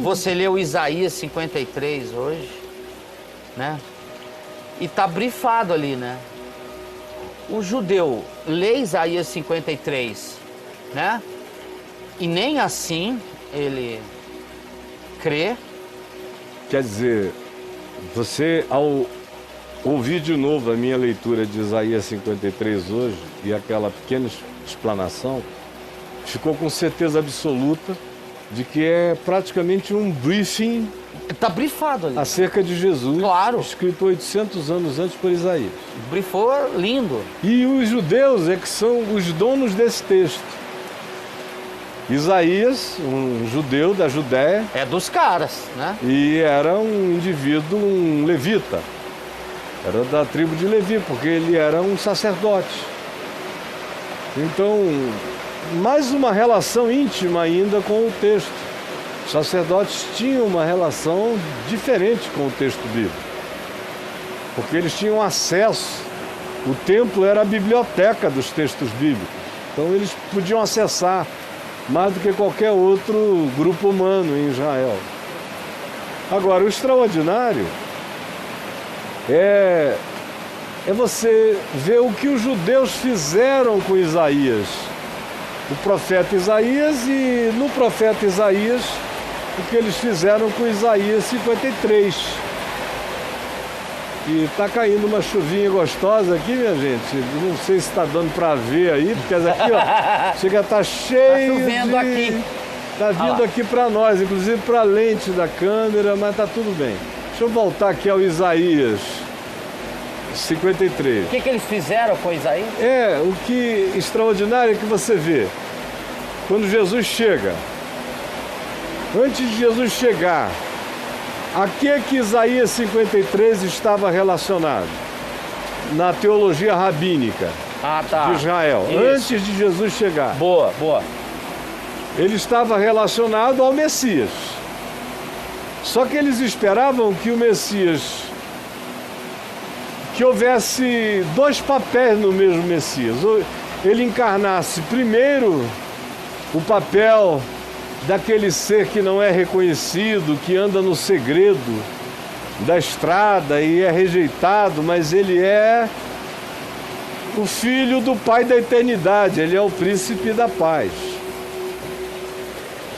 Você leu Isaías 53 hoje, né? E tá brifado ali, né? O judeu lê Isaías 53, né? E nem assim ele crê. Quer dizer, você, ao ouvir de novo a minha leitura de Isaías 53 hoje, e aquela pequena explanação, ficou com certeza absoluta de que é praticamente um briefing Tá brifado ali. acerca de Jesus, Claro. escrito 800 anos antes por Isaías. Brifou lindo. E os judeus é que são os donos desse texto. Isaías, um judeu da Judéia, É dos caras, né? e era um indivíduo, um levita. Era da tribo de Levi, porque ele era um sacerdote. Então, mais uma relação íntima ainda com o texto. Os sacerdotes tinham uma relação diferente com o texto bíblico, porque eles tinham acesso. O templo era a biblioteca dos textos bíblicos, então eles podiam acessar mais do que qualquer outro grupo humano em Israel. Agora, o extraordinário é você ver o que os judeus fizeram com Isaías, o profeta Isaías, e no profeta Isaías, o que eles fizeram com Isaías 53. E tá caindo uma chuvinha gostosa aqui, minha gente. Não sei se está dando para ver aí, porque aqui, ó, chega a estar cheio Tá chovendo aqui. Tá vindo aqui para nós, inclusive para a lente da câmera, mas tá tudo bem. Deixa eu voltar aqui ao Isaías 53. O que eles fizeram com Isaías? É, o que extraordinário é que você vê, quando Jesus chega, antes de Jesus chegar, a que Isaías 53 estava relacionado? Na teologia rabínica Tá. de Israel, Isso. antes de Jesus chegar. Boa. Ele estava relacionado ao Messias. Só que eles esperavam que o Messias, que houvesse dois papéis no mesmo Messias. Ele encarnasse primeiro o papel daquele ser que não é reconhecido, que anda no segredo da estrada e é rejeitado, mas ele é o filho do Pai da eternidade, ele é o príncipe da paz.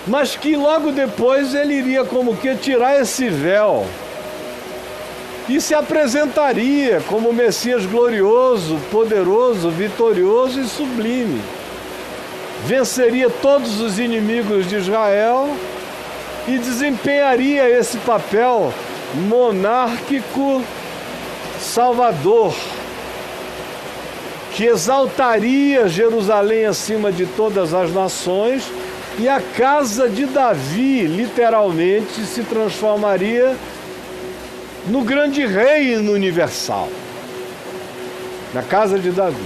Mas que logo depois ele iria como que tirar esse véu e se apresentaria como Messias glorioso, poderoso, vitorioso e sublime. Venceria todos os inimigos de Israel e desempenharia esse papel monárquico salvador, que exaltaria Jerusalém acima de todas as nações, e a casa de Davi, literalmente, se transformaria no grande reino universal. Na casa de Davi.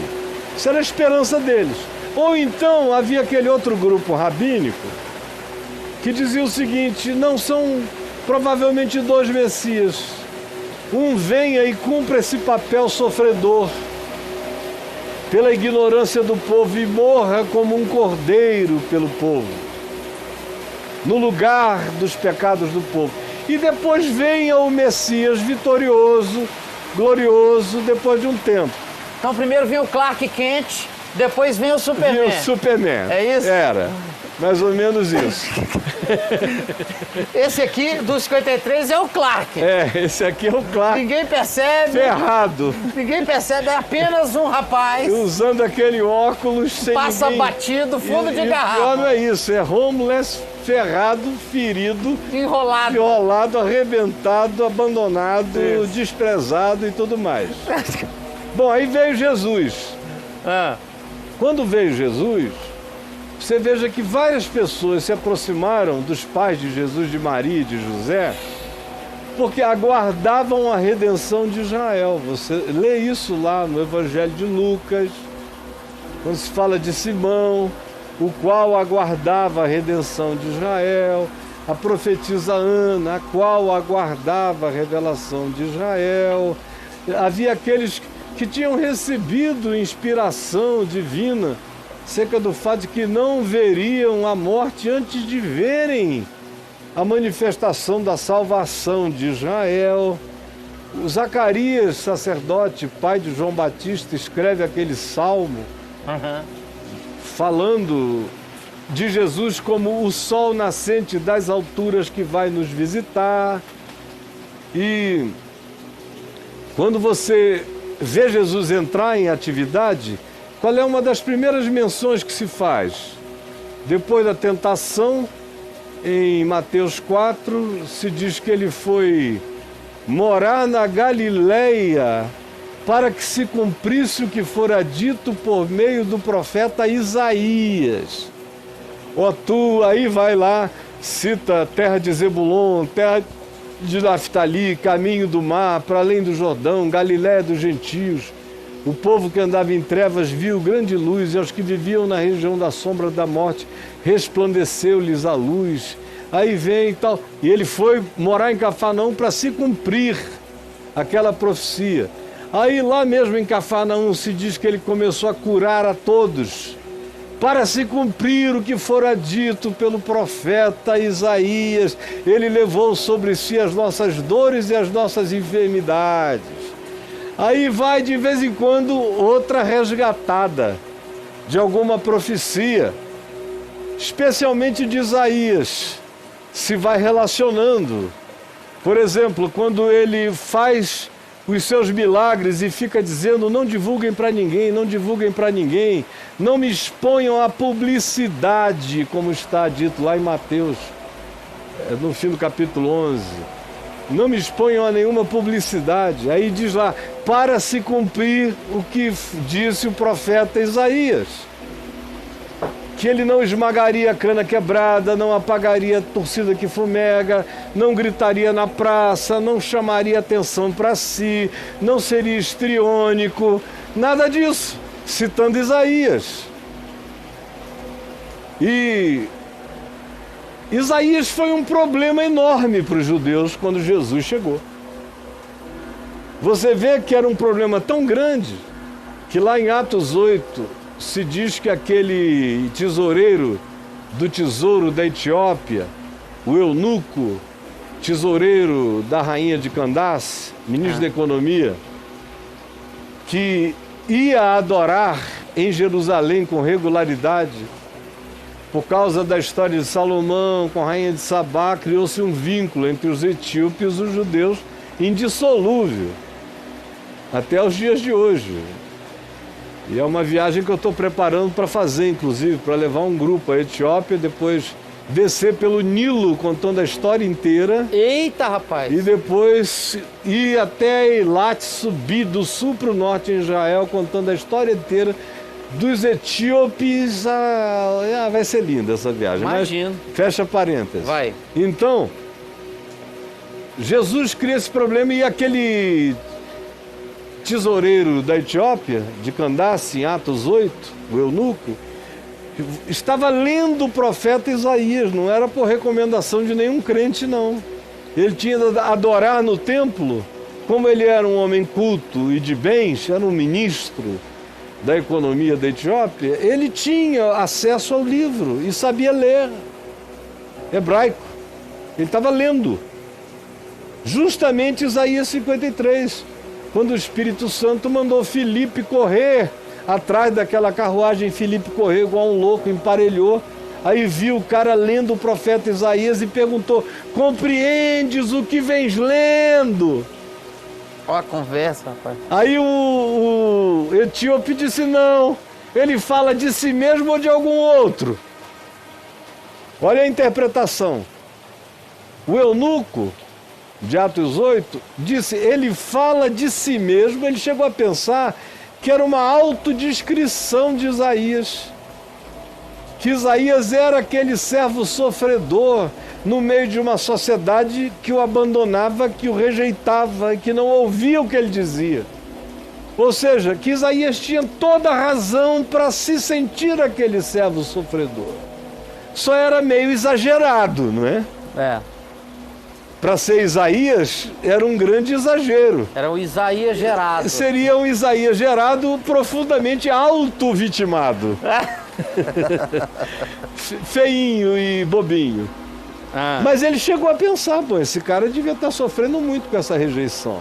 Isso era a esperança deles. Ou então havia aquele outro grupo rabínico que dizia o seguinte: não, são provavelmente dois Messias. Um venha e cumpra esse papel sofredor pela ignorância do povo e morra como um cordeiro pelo povo, no lugar dos pecados do povo. E depois venha o Messias vitorioso, glorioso, depois de um tempo. Então primeiro vem o Clark Kent, depois vem o Superman. E o Superman. É isso? Era. Mais ou menos isso. Esse aqui, do 53, é o Clark. É, esse aqui é o Clark Ninguém percebe. ferrado. Ninguém percebe, é apenas um rapaz. Usando aquele óculos sem Passa ninguém... batido, fundo de E o pior garrafa. não é isso, é homeless, ferrado, ferido, Enrolado. violado, arrebentado, abandonado, Isso. desprezado e tudo mais. Bom, aí veio Jesus. Ah, Quando veio Jesus, você veja que várias pessoas se aproximaram dos pais de Jesus, de Maria e de José, porque aguardavam a redenção de Israel. Você lê isso lá no Evangelho de Lucas, quando se fala de Simão, o qual aguardava a redenção de Israel, a profetisa Ana, a qual aguardava a revelação de Israel. Havia aqueles que tinham recebido inspiração divina acerca do fato de que não veriam a morte antes de verem a manifestação da salvação de Israel. O Zacarias, sacerdote, pai de João Batista, escreve aquele salmo falando de Jesus como o sol nascente das alturas que vai nos visitar. E quando você vê Jesus entrar em atividade, qual é uma das primeiras menções que se faz? Depois da tentação, em Mateus 4, se diz que ele foi morar na Galileia para que se cumprisse o que fora dito por meio do profeta Isaías. Ó tu, aí vai lá, cita terra de Zebulon, terra de Naftali, caminho do mar, para além do Jordão, Galiléia dos gentios. O povo que andava em trevas viu grande luz, e aos que viviam na região da sombra da morte, resplandeceu-lhes a luz. Aí vem e tal. E ele foi morar em Cafarnaum para se cumprir aquela profecia. Aí lá mesmo em Cafarnaum se diz que ele começou a curar a todos, para se cumprir o que fora dito pelo profeta Isaías. Ele levou sobre si as nossas dores e as nossas enfermidades. Aí vai de vez em quando outra resgatada de alguma profecia, especialmente de Isaías, se vai relacionando. Por exemplo, quando ele faz os seus milagres e fica dizendo: não divulguem para ninguém, não divulguem para ninguém, não me exponham à publicidade, como está dito lá em Mateus, no fim do capítulo 11. Não me exponham a nenhuma publicidade. Aí diz lá, para se cumprir o que disse o profeta Isaías, que ele não esmagaria a cana quebrada, não apagaria a torcida que fumega, não gritaria na praça, não chamaria atenção para si, não seria histriônico, nada disso, citando Isaías. E Isaías foi um problema enorme para os judeus quando Jesus chegou. Você vê que era um problema tão grande que lá em Atos 8 se diz que aquele tesoureiro do tesouro da Etiópia, o eunuco, tesoureiro da rainha de Candace, ministro da Economia, que ia adorar em Jerusalém com regularidade, por causa da história de Salomão com a rainha de Sabá, criou-se um vínculo entre os etíopes e os judeus indissolúvel, até os dias de hoje. E é uma viagem que eu estou preparando para fazer, inclusive, para levar um grupo à Etiópia, depois descer pelo Nilo contando a história inteira. Eita, rapaz! E depois ir até Eilat, subir do sul para o norte em Israel, contando a história inteira dos etíopes. Vai ser linda essa viagem. Imagino. Mas fecha parênteses. Vai. Então, Jesus cria esse problema e aquele tesoureiro da Etiópia, de Candace, em Atos 8, o eunuco, estava lendo o profeta Isaías, não era por recomendação de nenhum crente, não. Ele tinha de adorar no templo, como ele era um homem culto e de bens, era um ministro da economia da Etiópia, ele tinha acesso ao livro e sabia ler hebraico. Ele estava lendo justamente Isaías 53, quando o Espírito Santo mandou Filipe correr atrás daquela carruagem. Filipe correu igual um louco, emparelhou, aí viu o cara lendo o profeta Isaías e perguntou: compreendes o que vens lendo? Olha a conversa, rapaz. Aí o etíope disse: não, ele fala de si mesmo ou de algum outro. Olha a interpretação. O eunuco de Atos 8 disse: ele fala de si mesmo. Ele chegou a pensar que era uma autodescrição de Isaías, que Isaías era aquele servo sofredor no meio de uma sociedade que o abandonava, que o rejeitava, que não ouvia o que ele dizia. Ou seja, que Isaías tinha toda a razão para se sentir aquele servo sofredor. Só era meio exagerado, não é? É. Para ser Isaías, era um grande exagero. Era o Isaías gerado. Seria um Isaías gerado profundamente auto-vitimado. Feinho e bobinho. Mas ele chegou a pensar, pô, esse cara devia estar sofrendo muito com essa rejeição.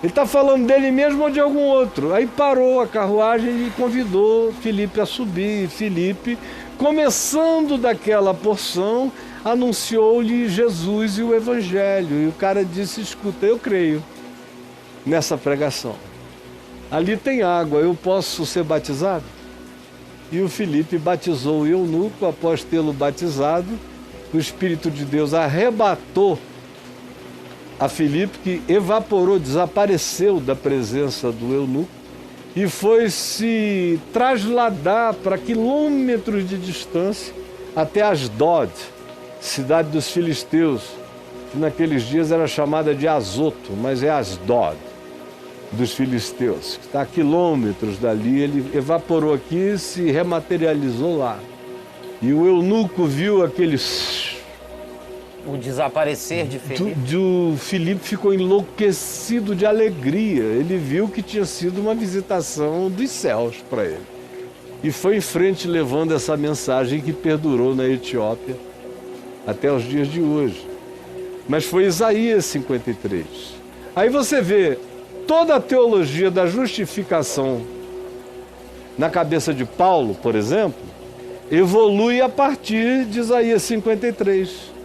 Ele está falando dele mesmo ou de algum outro. Aí parou a carruagem e convidou Filipe a subir. E Filipe, começando daquela porção, anunciou-lhe Jesus e o Evangelho. E o cara disse, escuta, eu creio nessa pregação. Ali tem água, eu posso ser batizado? E o Filipe batizou o eunuco. Após tê-lo batizado, o Espírito de Deus arrebatou a Filipe, que evaporou, desapareceu da presença do eunuco e foi se trasladar para quilômetros de distância até Asdod, cidade dos filisteus, que naqueles dias era chamada de Azoto, mas é Asdod dos filisteus, que está a quilômetros dali. Ele evaporou aqui e se rematerializou lá. E o eunuco viu aqueles... O desaparecer de Filipe. O Filipe ficou enlouquecido de alegria. Ele viu que tinha sido uma visitação dos céus para ele. E foi em frente levando essa mensagem que perdurou na Etiópia até os dias de hoje. Mas foi Isaías 53. Aí você vê toda a teologia da justificação na cabeça de Paulo, por exemplo, evolui a partir de Isaías 53.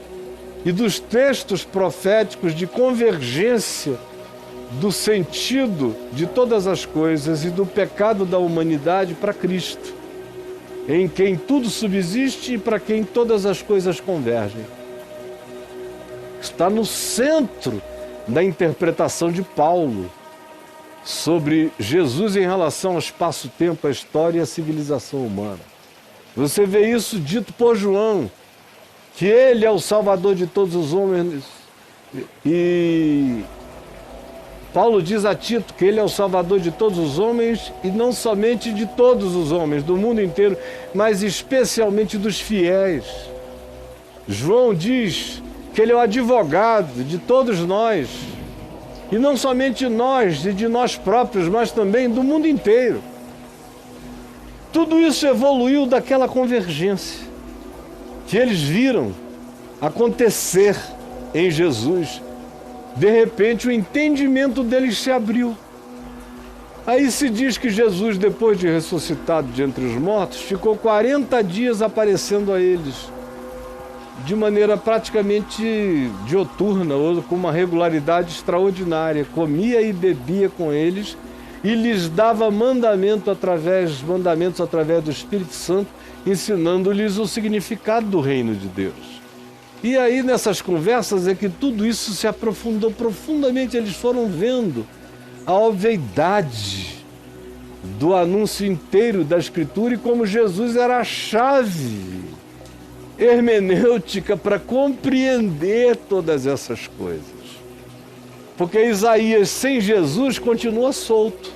E dos textos proféticos de convergência do sentido de todas as coisas e do pecado da humanidade para Cristo, em quem tudo subsiste e para quem todas as coisas convergem. Está no centro da interpretação de Paulo sobre Jesus em relação ao espaço-tempo, a história e a civilização humana. Você vê isso dito por João, que ele é o Salvador de todos os homens. E Paulo diz a Tito que ele é o Salvador de todos os homens, e não somente de todos os homens, do mundo inteiro, mas especialmente dos fiéis. João diz que ele é o advogado de todos nós, e não somente nós e de nós próprios, mas também do mundo inteiro. Tudo isso evoluiu daquela convergência que eles viram acontecer em Jesus. De repente, o entendimento deles se abriu. Aí se diz que Jesus, depois de ressuscitado de entre os mortos, ficou 40 dias aparecendo a eles, de maneira praticamente dioturna, ou com uma regularidade extraordinária. Comia e bebia com eles e lhes dava mandamentos através do Espírito Santo, ensinando-lhes o significado do reino de Deus. E aí, nessas conversas, é que tudo isso se aprofundou profundamente. Eles foram vendo a obviedade do anúncio inteiro da Escritura e como Jesus era a chave hermenêutica para compreender todas essas coisas. Porque Isaías sem Jesus continua solto.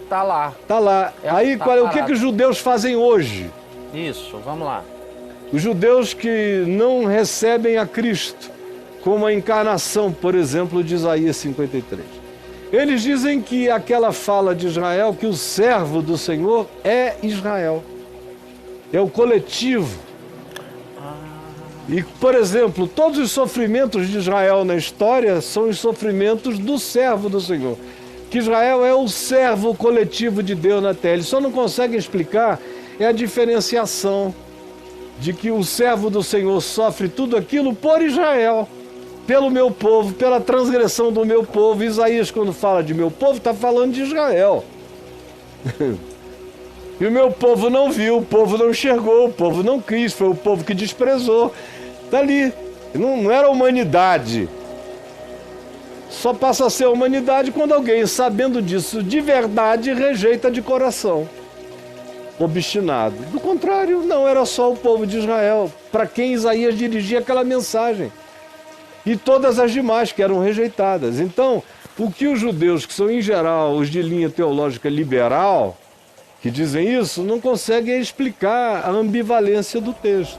Tá lá. Tá lá. Aí, o que os judeus fazem hoje? Isso, vamos lá. Os judeus que não recebem a Cristo como a encarnação, por exemplo, de Isaías 53. Eles dizem que aquela fala de Israel, que o servo do Senhor é Israel. É o coletivo. E, por exemplo, todos os sofrimentos de Israel na história são os sofrimentos do servo do Senhor. Que Israel é o servo coletivo de Deus na terra. Eles só não conseguem explicar a diferenciação de que o servo do Senhor sofre tudo aquilo por Israel, pelo meu povo, pela transgressão do meu povo. Isaías, quando fala de meu povo, está falando de Israel. E o meu povo não viu, o povo não enxergou, o povo não quis, foi o povo que desprezou. Está ali, não era a humanidade. Só passa a ser a humanidade quando alguém, sabendo disso de verdade, rejeita de coração, obstinado. Do contrário, não era só o povo de Israel, para quem Isaías dirigia aquela mensagem. E todas as demais que eram rejeitadas. Então, o que os judeus, que são em geral os de linha teológica liberal, que dizem isso, não conseguem explicar a ambivalência do texto.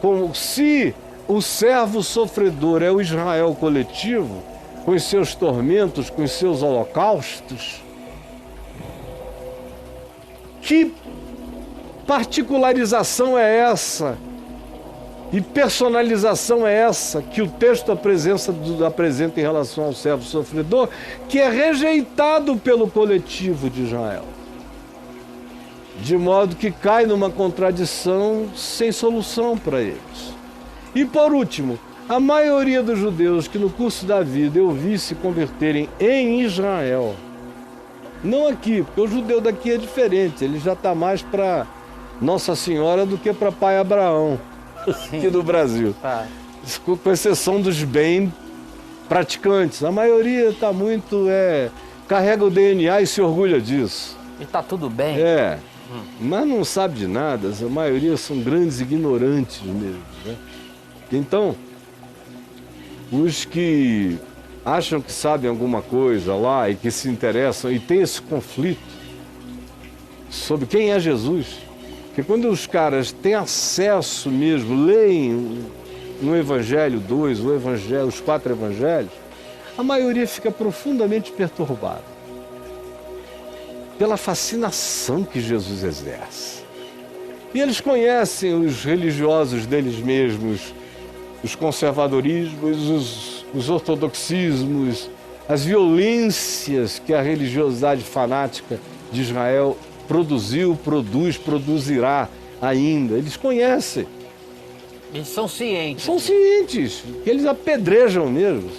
Como se o servo sofredor é o Israel coletivo, com os seus tormentos, com os seus holocaustos, que particularização é essa? E personalização é essa que o texto apresenta em relação ao servo sofredor, que é rejeitado pelo coletivo de Israel. De modo que cai numa contradição sem solução para eles. E por último, a maioria dos judeus que no curso da vida eu vi se converterem em Israel, não aqui, porque o judeu daqui é diferente, ele já está mais para Nossa Senhora do que para Pai Abraão, aqui do Brasil. Tá. Com exceção dos bem praticantes. A maioria está muito, carrega o DNA e se orgulha disso. E tá tudo bem? Mas não sabe de nada, a maioria são grandes ignorantes mesmo, né? Então, os que acham que sabem alguma coisa lá e que se interessam e tem esse conflito sobre quem é Jesus, porque quando os caras têm acesso mesmo, leem no Evangelho 2, os 4 Evangelhos, a maioria fica profundamente perturbada pela fascinação que Jesus exerce. E eles conhecem os religiosos deles mesmos, os conservadorismos, os ortodoxismos, as violências que a religiosidade fanática de Israel produziu, produzirá ainda. Eles conhecem. Eles são cientes. São cientes, que eles apedrejam mesmo.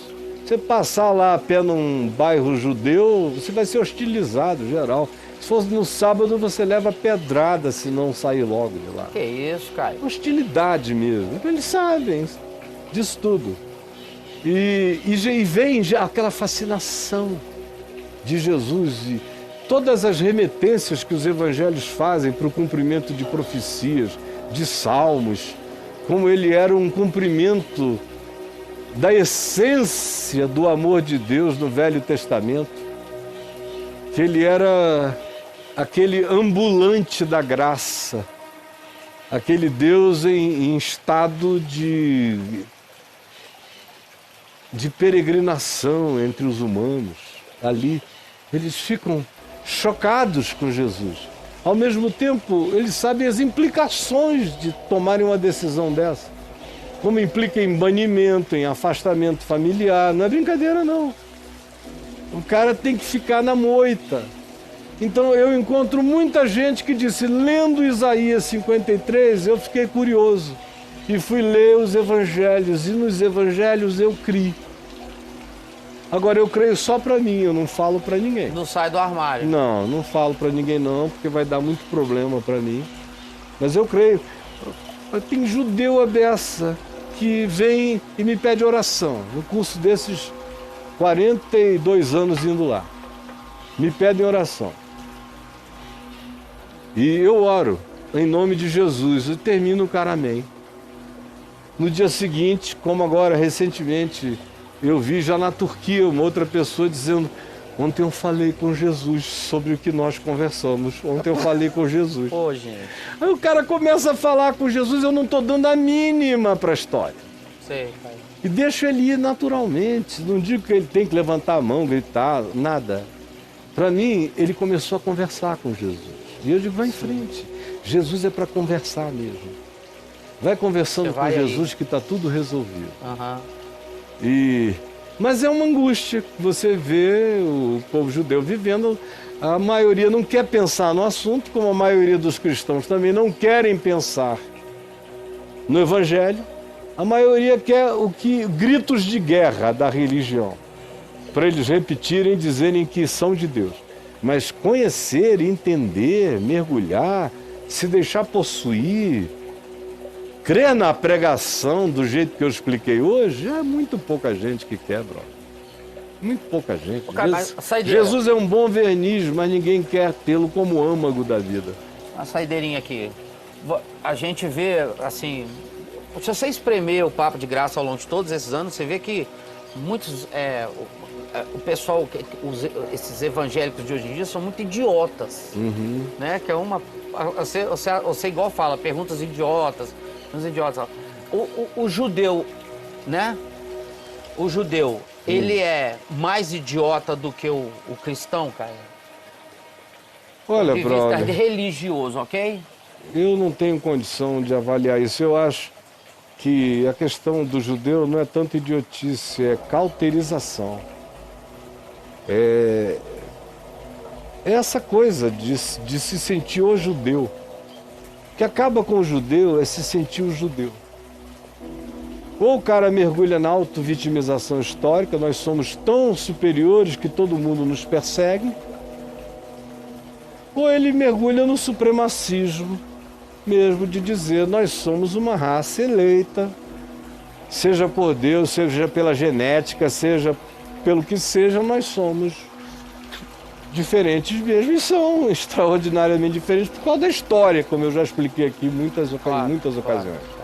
Você passar lá a pé num bairro judeu, você vai ser hostilizado, geral. Se fosse no sábado, você leva pedrada se não sair logo de lá. Que isso, Caio? Hostilidade mesmo. Eles sabem disso tudo. E vem já aquela fascinação de Jesus e todas as remetências que os evangelhos fazem para o cumprimento de profecias, de salmos, como ele era um cumprimento da essência do amor de Deus no Velho Testamento, que ele era aquele ambulante da graça, aquele Deus em estado de peregrinação entre os humanos. Ali, eles ficam chocados com Jesus. Ao mesmo tempo, eles sabem as implicações de tomarem uma decisão dessa. Como implica em banimento, em afastamento familiar. Não é brincadeira, não. O cara tem que ficar na moita. Então eu encontro muita gente que disse, lendo Isaías 53, eu fiquei curioso. E fui ler os evangelhos, e nos evangelhos eu criei. Agora eu creio só para mim, eu não falo para ninguém. Não sai do armário. Não falo para ninguém não, porque vai dar muito problema para mim. Mas eu creio. Tem judeu a beça que vem e me pede oração. No curso desses 42 anos indo lá. Me pedem oração. E eu oro em nome de Jesus e termino o cara amém. No dia seguinte, como agora recentemente, eu vi já na Turquia uma outra pessoa dizendo, ontem eu falei com Jesus sobre o que nós conversamos. Ontem eu falei com Jesus. Pô, gente. Aí o cara começa a falar com Jesus, eu não estou dando a mínima para a história. Sei, Caio. E deixo ele ir naturalmente. Não digo que ele tem que levantar a mão, gritar, nada. Para mim, ele começou a conversar com Jesus. E eu digo, vai em frente. Jesus é para conversar mesmo. Vai conversando com Jesus que está tudo resolvido. Mas é uma angústia. Você vê o povo judeu vivendo, a maioria não quer pensar no assunto, como a maioria dos cristãos também não querem pensar no Evangelho. A maioria quer gritos de guerra da religião, para eles repetirem, dizerem que são de Deus. Mas conhecer, entender, mergulhar, se deixar possuir, crer na pregação do jeito que eu expliquei hoje, é muito pouca gente que quer, brother. Muito pouca gente. Jesus é um bom verniz, mas ninguém quer tê-lo como âmago da vida. Uma saideirinha aqui. A gente vê, assim, se você espremer o Papo de Graça ao longo de todos esses anos, você vê que muitos, o pessoal, esses evangélicos de hoje em dia são muito idiotas, né? Que é uma, você igual fala, perguntas idiotas, uns idiotas. O judeu, né? O judeu, ele é mais idiota do que o cristão, cara? Olha, de brother, vista religioso, ok? eu não tenho condição de avaliar isso. Eu acho que a questão do judeu não é tanto idiotice, é cauterização. É essa coisa de se sentir o judeu. O que acaba com o judeu é se sentir o judeu. Ou o cara mergulha na auto-vitimização histórica, nós somos tão superiores que todo mundo nos persegue, ou ele mergulha no supremacismo mesmo de dizer nós somos uma raça eleita, seja por Deus, seja pela genética, seja pelo que seja, nós somos diferentes mesmo, e são extraordinariamente diferentes por causa da história, como eu já expliquei aqui em muitas ocasiões.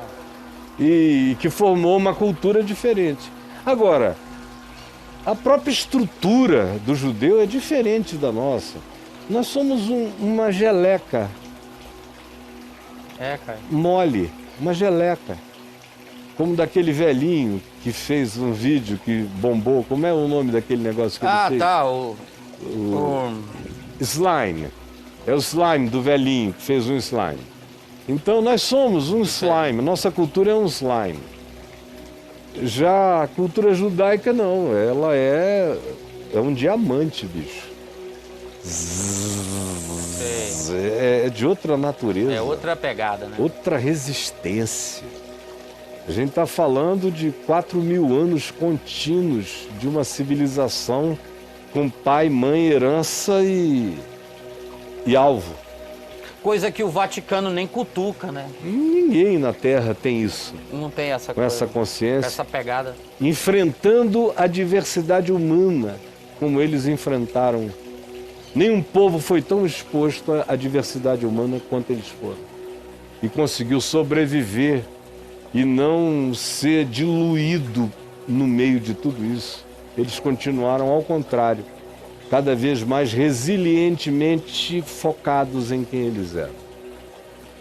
E que formou uma cultura diferente. Agora, a própria estrutura do judeu é diferente da nossa. Nós somos uma geleca mole, uma geleca. Como daquele velhinho que fez um vídeo que bombou. Como é o nome daquele negócio que ele fez? O slime. É o slime do velhinho que fez um slime. Então nós somos um slime, nossa cultura é um slime. Já a cultura judaica não, ela é um diamante, bicho. É de outra natureza. É outra pegada, né? Outra resistência. A gente está falando de 4.000 anos contínuos de uma civilização com pai, mãe, herança e alvo. Coisa que o Vaticano nem cutuca, né? Ninguém na Terra tem isso. Não tem essa com coisa, essa consciência. com essa pegada. Enfrentando a diversidade humana como eles enfrentaram. Nenhum povo foi tão exposto à diversidade humana quanto eles foram. E conseguiu sobreviver e não ser diluído no meio de tudo isso. Eles continuaram ao contrário, cada vez mais resilientemente focados em quem eles eram.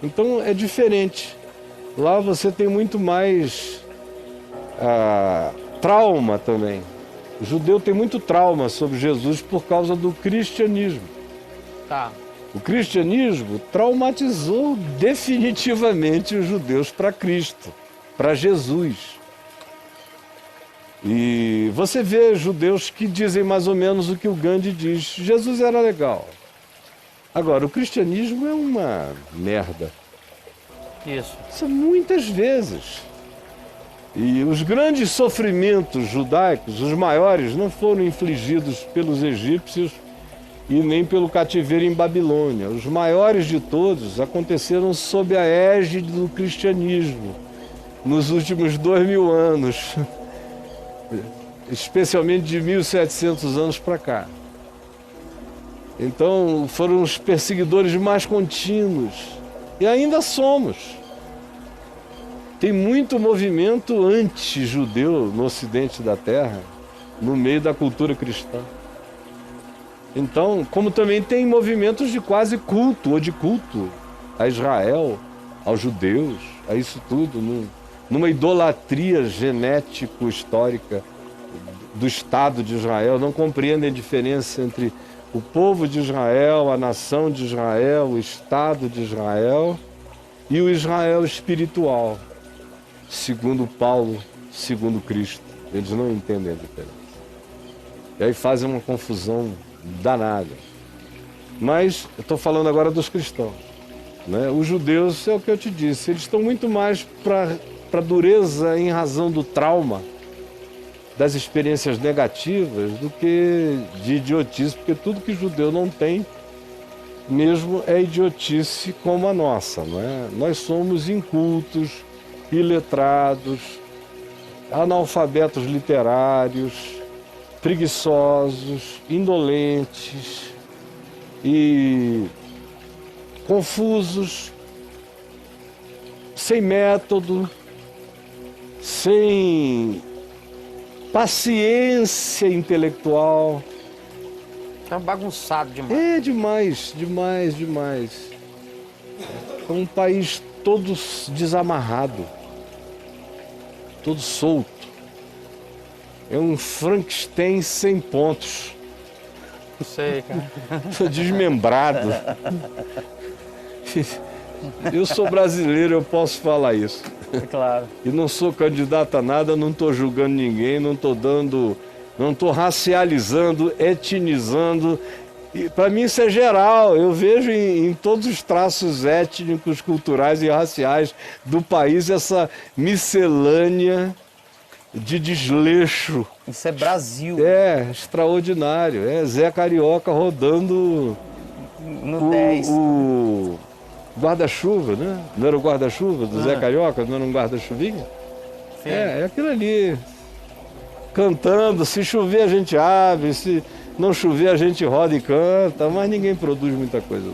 Então é diferente. Lá você tem muito mais trauma também. O judeu tem muito trauma sobre Jesus por causa do cristianismo. Tá. O cristianismo traumatizou definitivamente os judeus para Cristo, para Jesus. E você vê judeus que dizem mais ou menos o que o Gandhi diz. Jesus era legal. Agora, o cristianismo é uma merda. Isso. Muitas vezes. E os grandes sofrimentos judaicos, os maiores, não foram infligidos pelos egípcios e nem pelo cativeiro em Babilônia. Os maiores de todos aconteceram sob a égide do cristianismo, nos últimos 2.000 anos, especialmente de 1.700 anos para cá. Então, foram os perseguidores mais contínuos, e ainda somos. Tem muito movimento anti-judeu no ocidente da Terra, no meio da cultura cristã. Então, como também tem movimentos de quase culto, ou de culto a Israel, aos judeus, a isso tudo, numa idolatria genético-histórica do Estado de Israel, não compreendem a diferença entre o povo de Israel, a nação de Israel, o Estado de Israel e o Israel espiritual. Segundo Paulo, segundo Cristo. Eles não entendem a diferença. E aí fazem uma confusão danada. Mas eu estou falando agora dos cristãos. Né? Os judeus, é o que eu te disse, eles estão muito mais para dureza em razão do trauma, das experiências negativas, do que de idiotice, porque tudo que judeu não tem mesmo é idiotice como a nossa. Não é? Nós somos incultos, iletrados, analfabetos literários, preguiçosos, indolentes e confusos, sem método, sem paciência intelectual. Tá bagunçado demais. É demais. É um país todo desamarrado, todo solto. É um Frankenstein sem pontos. Não sei, cara. Desmembrado. Eu sou brasileiro, eu posso falar isso. Claro. E não sou candidato a nada, não estou julgando ninguém, não estou racializando, etnizando. Para mim isso é geral, eu vejo em todos os traços étnicos, culturais e raciais do país essa miscelânea de desleixo. Isso é Brasil. É extraordinário, é Zé Carioca rodando No 10. o guarda-chuva, né? Não era o guarda-chuva do Zé Carioca, não era um guarda-chuvinha? Sim. É aquilo ali, cantando, se chover a gente abre, se não chover a gente roda e canta, mas ninguém produz muita coisa.